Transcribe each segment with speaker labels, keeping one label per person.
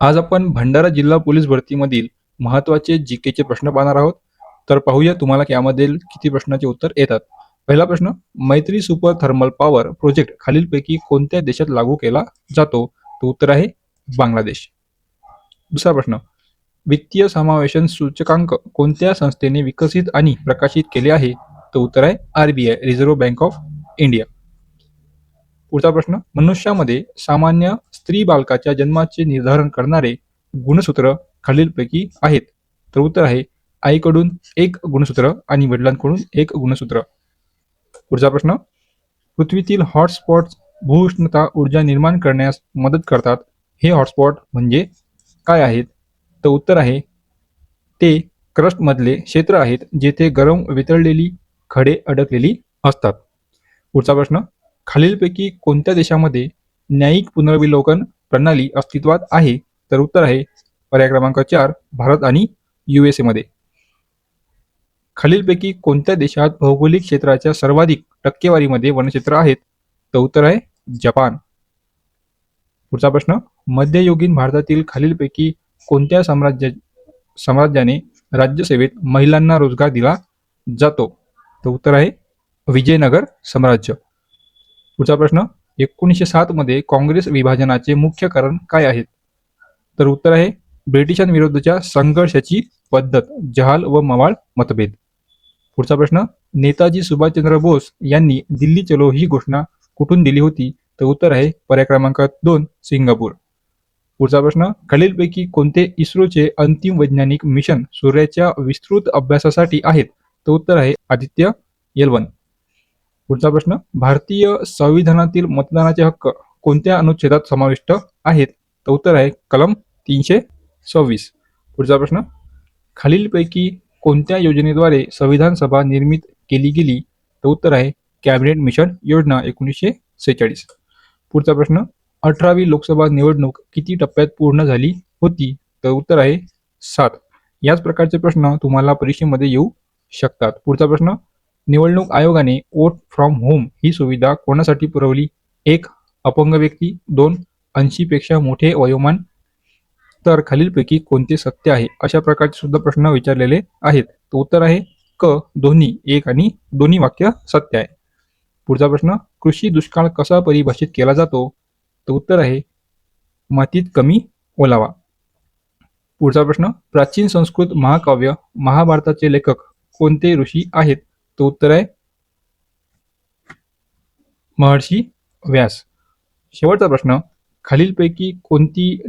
Speaker 1: आज आपण भंडारा जिल्हा पोलीस भरतीमधील महत्त्वाचे जीकेचे प्रश्न पाहणार आहोत. तर पाहूया तुम्हाला यामध्ये किती प्रश्नाचे उत्तर येतात. पहिला प्रश्न, मैत्री सुपर थर्मल पॉवर प्रोजेक्ट खालीलपैकी कोणत्या देशात लागू केला जातो? तो उत्तर आहे बांगलादेश. दुसरा प्रश्न, वित्तीय समावेशन सूचकांक कोणत्या संस्थेने विकसित आणि प्रकाशित केले आहे? तो उत्तर आहे RBI, reserve bank of India. पुढचा प्रश्न, मनुष्यामध्ये सामान्य स्त्री बालकाच्या जन्माचे निर्धारण करणारे गुणसूत्र खालीलपैकी आहेत? तर उत्तर आहे आईकडून एक गुणसूत्र आणि वडिलांकडून एक गुणसूत्र. पुढचा प्रश्न, पृथ्वीतील हॉटस्पॉट भूउष्णता ऊर्जा निर्माण करण्यास मदत करतात. हे हॉटस्पॉट म्हणजे काय आहेत? तर उत्तर आहे ते क्रस्ट मधले क्षेत्र आहेत जेथे गरम वितळलेली खडे अडकलेली असतात. पुढचा प्रश्न, खालीलपैकी कोणत्या देशामध्ये न्यायिक पुनर्विलोकन प्रणाली अस्तित्वात आहे? तर उत्तर आहे पर्याय क्रमांक 4, भारत आणि USA मध्ये. खालीलपैकी कोणत्या देशात भौगोलिक क्षेत्राच्या सर्वाधिक टक्केवारीमध्ये वनक्षेत्र आहेत? तर उत्तर आहे जपान. पुढचा प्रश्न, मध्ययुगीन भारतातील खालीलपैकी कोणत्या साम्राज्याने राज्यसेवेत महिलांना रोजगार दिला जातो? तर उत्तर आहे विजयनगर साम्राज्य. पुढचा प्रश्न, 1907 मध्ये काँग्रेस विभाजनाचे मुख्य कारण काय आहेत? तर उत्तर आहे ब्रिटिशांविरुद्धच्या संघर्षाची पद्धत, जहाल व मवाळ मतभेद. पुढचा प्रश्न, नेताजी सुभाषचंद्र बोस यांनी दिल्ली चलो ही घोषणा कुठून दिली होती? तर उत्तर आहे पर्याय क्रमांक 2, सिंगापूर. पुढचा प्रश्न, खालीलपैकी कोणते इस्रोचे अंतिम वैज्ञानिक मिशन सूर्याच्या विस्तृत अभ्यासासाठी आहेत? तर उत्तर आहे आदित्य L1. पुढचा प्रश्न, भारतीय संविधानातील मतदानाचे हक्क कोणत्या अनुच्छेदात समाविष्ट आहेत? तर उत्तर आहे कलम 326. पुढचा प्रश्न, खालीलपैकी कोणत्या योजनेद्वारे संविधान सभा निर्मित केली गेली? तर उत्तर आहे कॅबिनेट मिशन योजना 1946. पुढचा प्रश्न, 18वी लोकसभा निवडणूक किती टप्प्यात पूर्ण झाली होती? तर उत्तर आहे 7. याच प्रकारचे प्रश्न तुम्हाला परीक्षेमध्ये येऊ शकतात. पुढचा प्रश्न, निवडणूक आयोगाने वोट फ्रॉम होम ही सुविधा कोणासाठी पुरवली? 1, अपंग व्यक्ती, 2, 80 पेक्षा मोठे वयोमान. तर खालीलपैकी कोणते सत्य आहे? अशा प्रकारचे सुद्धा प्रश्न विचारलेले आहेत. तर उत्तर आहे क, दोन्ही. 1 आणि दोन्ही वाक्य सत्य आहे. पुढचा प्रश्न, कृषी दुष्काळ कसा परिभाषित केला जातो? तर उत्तर आहे मातीत कमी ओलावा. पुढचा प्रश्न, प्राचीन संस्कृत महाकाव्य महाभारताचे लेखक कोणते ऋषी आहेत? तर उत्तर आहे महर्षी व्यास. शेवटचा प्रश्न, खालीलपैकी कोणती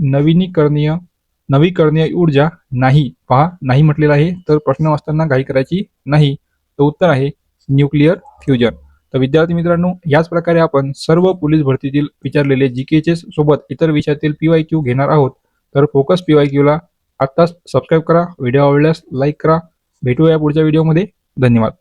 Speaker 1: नवीकरणीय ऊर्जा नाही? पहा, नाही म्हटलेलं आहे, तर प्रश्न वाचताना घाई करायची नाही. तर उत्तर आहे न्यूक्लिअर फ्युजन. तर विद्यार्थी मित्रांनो, याच प्रकारे आपण सर्व पोलीस भरतीतील विचारलेले जीकेचे सोबत इतर विषयातील PYQ घेणार आहोत. तर फोकस PYQ ला आत्ताच सबस्क्राईब करा, व्हिडिओ आवडल्यास लाईक करा. भेटूया पुढच्या व्हिडिओमध्ये. धन्यवाद.